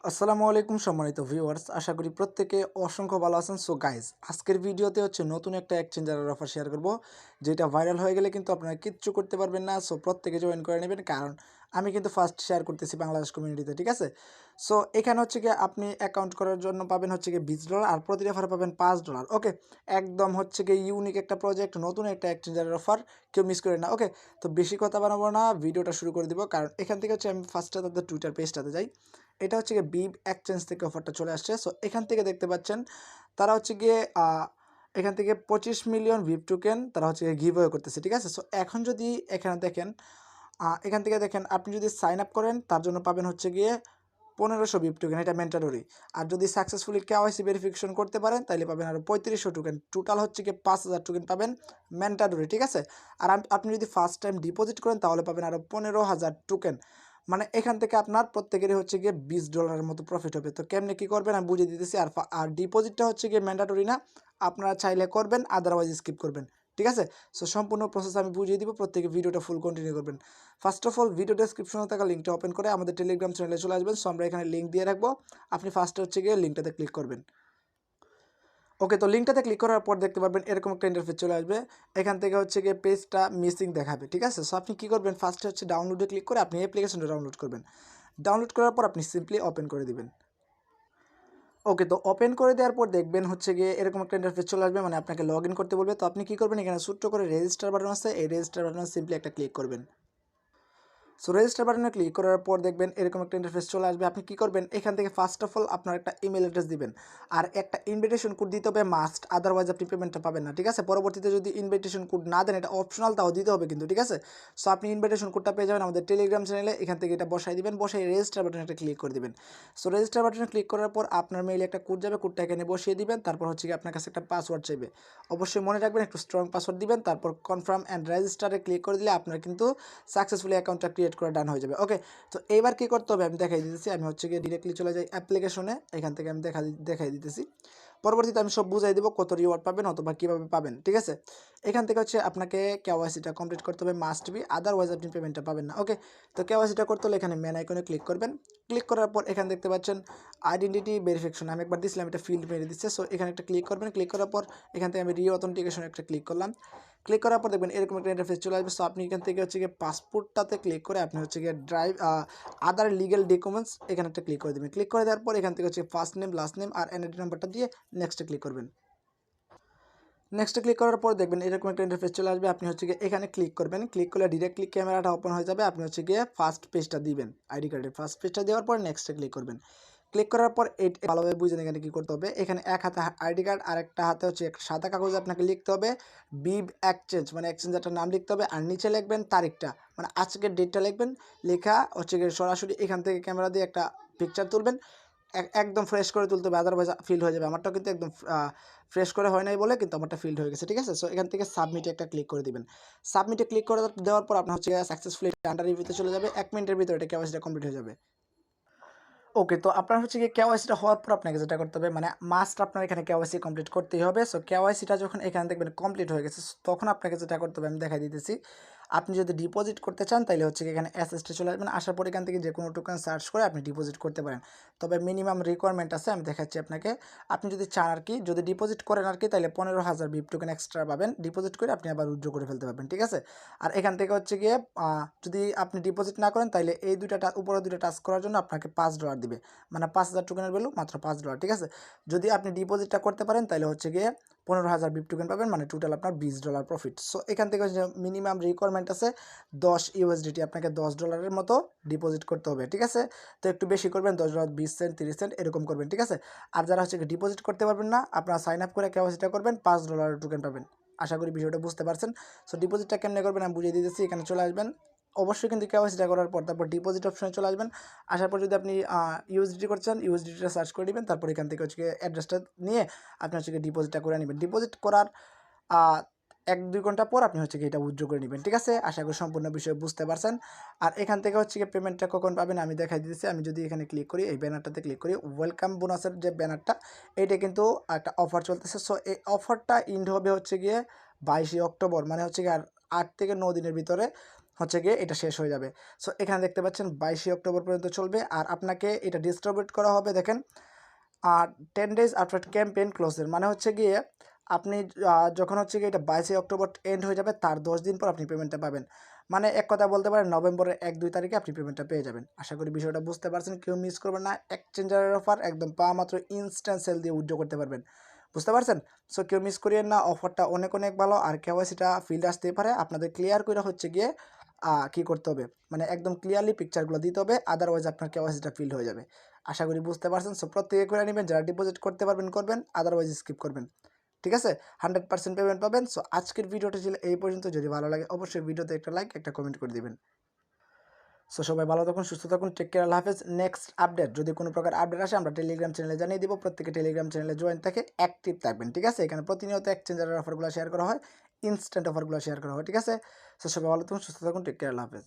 আসসালামু আলাইকুম সম্মানিত ভিউয়ার্স, আশা করি প্রত্যেকে অসংখ্য ভালো আছেন। সো গাইজ, আজকের ভিডিওতে হচ্ছে নতুন একটা এক্সচেঞ্জারের অফার শেয়ার করব, যেটা ভাইরাল হয়ে গেলে কিন্তু আপনারা কিচ্ছু করতে পারবেন না। সো প্রত্যেকে জয়েন করে নেবেন, কারণ আমি কিন্তু ফার্স্ট শেয়ার করতেছি বাংলাদেশ কমিউনিটিতে, ঠিক আছে? সো এখানে হচ্ছে গিয়ে আপনি অ্যাকাউন্ট করার জন্য পাবেন হচ্ছে গিয়ে $20 আর প্রতি রেফারে পাবেন $5। ওকে, একদম হচ্ছে গিয়ে ইউনিক একটা প্রজেক্ট, নতুন একটা এক্সচেঞ্জারের অফার, কেউ মিস করে না। ওকে, তো বেশি কথা বানাবো না, ভিডিওটা শুরু করে দিব। কারণ এখান থেকে হচ্ছে আমি ফার্স্টে তাদের টুইটার পেজটাতে যাই। এটা হচ্ছে গিয়ে বিব এক্সচেঞ্জ থেকে অফারটা চলে আসছে। সো এখান থেকে দেখতে পাচ্ছেন তারা হচ্ছে গিয়ে এখান থেকে 25 মিলিয়ন ভিপ টোকেন তারা হচ্ছে গিভ অ্যাওয়ে করতেছে, ঠিক আছে? সো এখন যদি এখানে দেখেন, এখান থেকে দেখেন, আপনি যদি সাইন আপ করেন তার জন্য পাবেন হচ্ছে গিয়ে 1500 ভিপ টোকেন, এটা ম্যান্ডেটরি। আর যদি সাকসেসফুলি কেওয়াইসি ভেরিফিকেশন করতে পারেন তাহলে পাবেন আরও 3500 টোকেন। টোটাল হচ্ছে গিয়ে 5000 টোকেন পাবেন ম্যান্ডেটরি, ঠিক আছে? আর আপনি যদি ফার্স্ট টাইম ডিপোজিট করেন তাহলে পাবেন আরও 15,000 টোকেন। মানে এখান থেকে আপনার প্রত্যেকেরই হচ্ছে গিয়ে $20 মতো প্রফিট হবে। তো কেমনে কী করবেন আমি বুঝিয়ে দিতেছি। আর ডিপোজিটটা হচ্ছে গিয়ে ম্যান্ডেটরি না, আপনারা চাইলে করবেন, আদারওয়াইজ স্কিপ করবেন, ঠিক আছে? সো সম্পূর্ণ প্রসেস আমি বুঝিয়ে দিব, প্রত্যেকে ভিডিওটা ফুল কন্টিনিউ করবেন। ফার্স্ট অফ অল, ভিডিও ডেসক্রিপশনে থাকা লিঙ্কটা ওপেন করে আমাদের টেলিগ্রাম চ্যানেলে চলে আসবেন। সো আমরা এখানে লিঙ্ক দিয়ে রাখবো, আপনি ফার্স্টে হচ্ছে গিয়ে লিঙ্কটাতে ক্লিক করবেন। ওকে, তো লিঙ্কটাতে ক্লিক করার পর দেখতে পারবেন এরকম একটা ইন্টারফেস চলে আসবে। এখান থেকে হচ্ছে গিয়ে পেজটা মিসিং দেখাবে, ঠিক আছে? সো আপনি কী করবেন, ফার্স্টে হচ্ছে ডাউনলোডে ক্লিক করে আপনি অ্যাপ্লিকেশনটা ডাউনলোড করবেন। ডাউনলোড করার পর আপনি সিম্পলি ওপেন করে দিবেন। ওকে, তো ওপেন করে দেওয়ার পর দেখবেন হচ্ছে গিয়ে এরকম একটা ইন্টারফেস চলে আসবে, মানে আপনাকে লগ ইন করতে বলবে। তো আপনি কী করবেন, এখানে ছোট্ট করে রেজিস্টার বাটন আছে, এই রেজিস্টার বাটনে সিম্পলি একটা ক্লিক করবেন। সো রেজিস্টার বাটনে ক্লিক করার পর দেখবেন এরকম একটা ইন্টারফেস চলে আসবে। আপনি কী করবেন, এখান থেকে ফার্স্ট অফ অল আপনার একটা ইমেল অ্যাড্রেস দিবেন, আর একটা ইনভিটেশন কোড দিতে হবে মাস্ট, আদারওয়াইজ আপনি পেমেন্টটা পাবেন না, ঠিক আছে? পরবর্তীতে যদি ইনভিটেশন কোড না দেন, এটা অপশনাল, তাও দিতে হবে কিন্তু, ঠিক আছে? সো আপনি ইনভিটেশন কোডটা পেয়ে যাবেন আমাদের টেলিগ্রাম চ্যানেলে। এখান থেকে এটা বসাই দিবেন, বসাই রেজিস্টার বাটনে একটা ক্লিক করে দিবেন। সো রেজিস্টার বাটনে ক্লিক করার পর আপনার মেইলে একটা কোড যাবে, কোডটা এখানে বসিয়ে দিবেন। তারপর হচ্ছে কি আপনার কাছে একটা পাসওয়ার্ড চাইবে, অবশ্যই মনে রাখবেন, একটু স্ট্রং পাসওয়ার্ড দিবেন। তারপর কনফার্ম অ্যান্ড রেজিস্টারে ক্লিক করে দিলে আপনার কিন্তু সাকসেসফুলি অ্যাকাউন্টটা ক্রিয়েট করে ডান হয়ে যাবে। ওকে, তো এবার কী করতে হবে আমি দেখাই দিতেছি। আমি হচ্ছে গিয়ে ডিরেক্টলি চলে যাই অ্যাপ্লিকেশনে, এখান থেকে আমি দেখাই দিতেছি। পরবর্তীতে আমি সব বুঝাই দেবো কত রিওয়ার্ড পাবেন অথবা কীভাবে পাবেন, ঠিক আছে? এখান থেকে হচ্ছে আপনাকে কেওয়াইসিটা কমপ্লিট করতে হবে, মাস্ট বি, আদারওয়াইজ আপনি পেমেন্টটা পাবেন না। ওকে, তো কেওয়াইসিটা করতে হলে এখানে মেন আইকনে ক্লিক করবেন। ক্লিক করার পর এখানে দেখতে পাচ্ছেন আইডেন্টিটি ভেরিফিকেশন, আমি একবার দিয়েছিলাম, এটা ফিল্ড মেরে দিচ্ছে। সো এখানে একটা ক্লিক করবেন। ক্লিক করার পর এখান থেকে আমি অথেন্টিকেশন একটা ক্লিক করলাম। ক্লিক করার পর দেখবেন এরকম একটা ইন্টারফেস চলে আসবে। সো আপনি এখান থেকে হচ্ছে গিয়ে পাসপোর্টটাতে ক্লিক করে আপনি হচ্ছে গিয়ে আদার লিগ্যাল ডকুমেন্টস এখানে একটা ক্লিক করে দেবেন। ক্লিক করে দেওয়ার পর এখান থেকে হচ্ছে ফার্স্ট নেম, লাস্ট নেম আর এনআইডি নাম্বারটা দিয়ে নেক্সটে ক্লিক করবেন। নেক্সটে ক্লিক করার পর দেখবেন এরকম একটা ইন্টারফেস চলে আসবে। আপনি হচ্ছে গিয়ে এখানে ক্লিক করবেন। ক্লিক করলে ডিরেক্টলি ক্যামেরাটা ওপেন হয়ে যাবে। আপনি হচ্ছে গিয়ে ফার্স্ট পেজটা দিবেন, আইডি কার্ডের ফার্স্ট পেজটা দেওয়ার পর নেক্সটে ক্লিক করবেন। ক্লিক করার পর ভালোভাবে বুঝেন এখানে কী করতে হবে। এখানে এক হাতে আইডি কার্ড আর একটা হাতে হচ্ছে একটা সাদা কাগজে আপনাকে লিখতে হবে বিব এক্সচেঞ্জ, মানে এক্সচেঞ্জারটার নাম লিখতে হবে, আর নিচে লিখবেন তারিখটা, মানে আজকের ডেটটা লিখবেন। লেখা হচ্ছে গিয়ে সরাসরি এখান থেকে ক্যামেরা দিয়ে একটা পিকচার তুলবেন, একদম ফ্রেশ করে তুলতে হবে, আদারওয়াইজ ফিল্ড হয়ে যাবে। আমারটাও কিন্তু একদম ফ্রেশ করে হয় নাই বলে কিন্তু আমারটা ফিল্ড হয়ে গেছে, ঠিক আছে? সো এখান থেকে সাবমিটে একটা ক্লিক করে দিবেন। সাবমিটে ক্লিক করে দেওয়ার পর আপনার হচ্ছে সাকসেসফুলি আন্ডার রিভিউতে চলে যাবে। 1 মিনিটের ভিতরে এটা কেওয়াইসিটা কমপ্লিট হয়ে যাবে। ওকে, তো আপনার হচ্ছে গিয়ে কেওয়াইসিটা হওয়ার পর আপনাকে যেটা করতে হবে, মানে মাস্ট আপনার এখানে কেওয়াইসি কমপ্লিট করতেই হবে। সো কেওয়াইসিটা যখন এখানে দেখবেন কমপ্লিট হয়ে গেছে, তখন আপনাকে যেটা করতে হবে আমি দেখাই দিতেছি। আপনি যদি ডিপোজিট করতে চান তাহলে হচ্ছে এখানে অ্যাসেসটে চলে আসবেন। আসার পর এখান থেকে যে কোনো টোকেন সার্চ করে আপনি ডিপোজিট করতে পারেন, তবে মিনিমাম রিকোয়ারমেন্ট আছে, আমি দেখাচ্ছি আপনাকে। আপনি যদি চান আর কি, যদি ডিপোজিট করেন আর কি, তাহলে 15,000 বিপ টোকেন এক্সট্রা পাবেন। ডিপোজিট করে আপনি আবার উইথড্র করে ফেলতে পারবেন, ঠিক আছে? আর এখান থেকে হচ্ছে গিয়ে যদি আপনি ডিপোজিট না করেন তাহলে এই উপরে দুইটা টাচ করার জন্য আপনাকে $5 দিবে, মানে 5,000 টোকেনের ভ্যালু মাত্র $5, ঠিক আছে? যদি আপনি ডিপোজিটটা করতে পারেন তাহলে হচ্ছে গিয়ে 15,000 বিপ টোকেন পাবেন, মানে টোটাল আপনার $20 প্রফিট। সো এখান থেকে হচ্ছে মিনিমাম রিকোয়ারমেন্ট আছে 10 ইউএসডিটি, আপনাকে $10 মতো ডিপোজিট করতে হবে, ঠিক আছে? তো একটু বেশি করবেন, $10, 20 সেন্ট, 30 সেন্ট এরকম করবেন, ঠিক আছে? আর যারা হচ্ছে ডিপোজিট করতে পারবেন না, আপনারা সাইন আপ করে কেওয়াইসিটা করবেন, $5 টোকেন পাবেন। আশা করি বিষয়টা বুঝতে পারছেন। সো ডিপোজিটটা কেমনে করবেন আমি বুঝিয়ে দিতেছি। এখানে চলে আসবেন, অবশ্যই কিন্তু কেওয়াইসিটা করার পর তারপর ডিপোজিট অপশনে চলে আসবেন। আসার পর যদি আপনি ইউএসডিটি করতে চান, ইউএসডিটিটা সার্চ করে নেবেন। তারপর এখান থেকে হচ্ছে অ্যাড্রেসটা নিয়ে আপনি হচ্ছে ডিপোজিটটা করে নেবেন। ডিপোজিট করার 1-2 ঘন্টা পর আপনি হচ্ছে এটা উইথড্র করে নেবেন, ঠিক আছে? আশা করি সম্পূর্ণ বিষয় বুঝতে পারছেন। আর এখান থেকে হচ্ছে পেমেন্টটা কখন পাবেন আমি দেখাই দিতেছি। আমি যদি এখানে ক্লিক করি, এই ব্যানারটাতে ক্লিক করি, ওয়েলকাম বোনাসের যে ব্যানারটা, এইটা কিন্তু একটা অফার চলতেছে। সো এই অফারটা ইন্ড হবে হচ্ছে গিয়ে 22 অক্টোবর, মানে হচ্ছে গিয়ে আর 8 থেকে 9 দিনের ভিতরে। হচ্ছে গিয়ে এটা শেষ হয়ে যাবে। সো এখানে দেখতে পাচ্ছেন 22 অক্টোবর পর্যন্ত চলবে। আর আপনাকে এটা ডিস্ট্রিবিউট করা হবে দেখেন 10 ডেজ আফটার ক্যাম্পেইন ক্লোজের, মানে হচ্ছে গিয়ে আপনি যখন হচ্ছে গিয়ে এটা 22 অক্টোবর এন্ড হয়ে যাবে তার 10 দিন পর আপনি পেমেন্টটা পাবেন। মানে এক কথা বলতে পারেন নভেম্বরের 1-2 তারিখে আপনি পেমেন্টটা পেয়ে যাবেন। আশা করি বিষয়টা বুঝতে পারছেন, কেউ মিস করবেন না। এক্সচেঞ্জারের অফার একদম পাওয়া মাত্র ইনস্ট্যান্ট সেল দিয়ে উইথড্র করতে পারবেন, বুঝতে পারছেন? সো কেউ মিস করিয়েন না, অফারটা অনেক অনেক ভালো। আর কেওয়াইসিটা ফিল্ড আসতেই পারে, আপনাদের ক্লিয়ার করে হচ্ছে গিয়ে কী করতে হবে, মানে একদম ক্লিয়ারলি পিকচারগুলো দিতে হবে, আদারওয়াইজ আপনার কেওয়াইসিটা ফিল্ড হয়ে যাবে। আশা করি বুঝতে পারছেন। সো প্রত্যেকে করে নেবেন, যারা ডিপোজিট করতে পারবেন করবেন, আদারওয়াইজ স্কিপ করবেন, ঠিক আছে? 100% পেমেন্ট পাবেন। সো আজকের ভিডিওটা ছিল এই পর্যন্ত। যদি ভালো লাগে অবশ্যই ভিডিওতে একটা লাইক একটা কমেন্ট করে দিবেন। সো সবাই ভালো থাকুন, সুস্থ থাকুন, টেক কেয়ার, আল্লাহ হাফেজ। নেক্সট আপডেট যদি কোনো প্রকার আপডেট আসে আমরা টেলিগ্রাম চ্যানেলে জানিয়ে দিব। প্রত্যেকে টেলিগ্রাম চ্যানেলে জয়েন থেকে অ্যাক্টিভ থাকবেন, ঠিক আছে? এখানে প্রতিনিয়ত এক্সচেঞ্জারের অফারগুলো শেয়ার করা হয়, ইনস্ট্যান্ট অফারগুলো শেয়ার করা হয়, ঠিক আছে? সো সবাই ভালো থাকুন, সুস্থ থাকুন, টেক কেয়ার, আল্লাহ হাফেজ।